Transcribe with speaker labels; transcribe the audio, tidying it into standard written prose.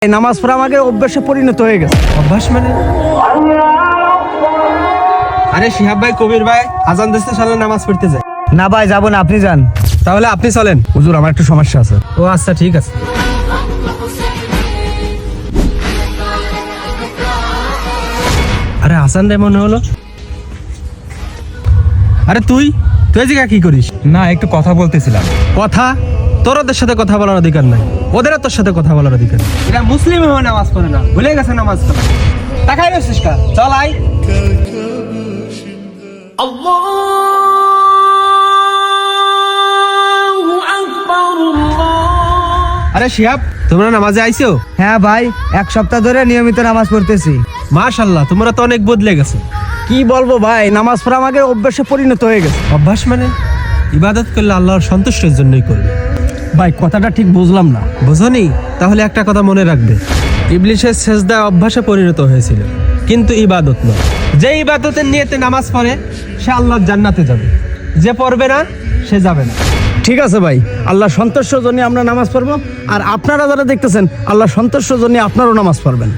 Speaker 1: এই নামাজ পড়া আমাকে অভ্যাসে পরিণত হয়ে গেছে।
Speaker 2: অভ্যাস মানে? আরে শিহাব ভাই, কবির ভাই আজান দিচ্ছে, চলেন নামাজ পড়তে যাই।
Speaker 1: না ভাই, যাবো না, আপনি যান।
Speaker 2: তাহলে আপনি চলেন।
Speaker 1: হুজুর, আমার একটু সমস্যা আছে।
Speaker 2: ও আচ্ছা, ঠিক আছে। আরে হাসান রে মনে হলো। আরে তুই যে কি করিস?
Speaker 3: না, একটু কথা বলতেছিলাম।
Speaker 2: কথা? তোর ওদের সাথে কথা বলার অধিকার নাই, ওদের তোর সাথে কথা বলার অধিকার নেই। এরা মুসলিম হয়ে নামাজ পড়ে না, ভুলে গেছে নামাজ পড়া। টাকাই রয়েছিস কা? চল আই। আরে শিহাব, তোমরা নামাজে আইছো?
Speaker 1: হ্যাঁ ভাই, এক সপ্তাহ ধরে নিয়মিত নামাজ পড়তেছি।
Speaker 2: মাশাআল্লাহ, তোমরা তো অনেক বদলে গেছো।
Speaker 1: কি বলবো ভাই, নামাজ পড়া আমাকে অভ্যাসে পরিণত হয়ে গেছে।
Speaker 2: অভ্যাস মানে? ইবাদত করলে আল্লাহর সন্তুষ্টির জন্যই করবে।
Speaker 1: ভাই, কথাটা ঠিক বুঝলাম না।
Speaker 2: বুঝনি? তাহলে একটা কথা মনে রাখবে, ইবলিসের সেজদা অভ্যাসে পরিণত হয়েছিল, কিন্তু ইবাদত নয়। যে ইবাদতের নিয়তে নামাজ পড়ে সে আল্লাহর জান্নাতে যাবে, যে পড়বে না সে যাবে না।
Speaker 1: ঠিক আছে ভাই, আল্লাহ সন্তুষ্টর জন্য আমরা নামাজ পড়বো, আর আপনারা যারা দেখতেছেন আল্লাহ সন্তুষ্টর জন্য আপনারাও নামাজ পড়বেন।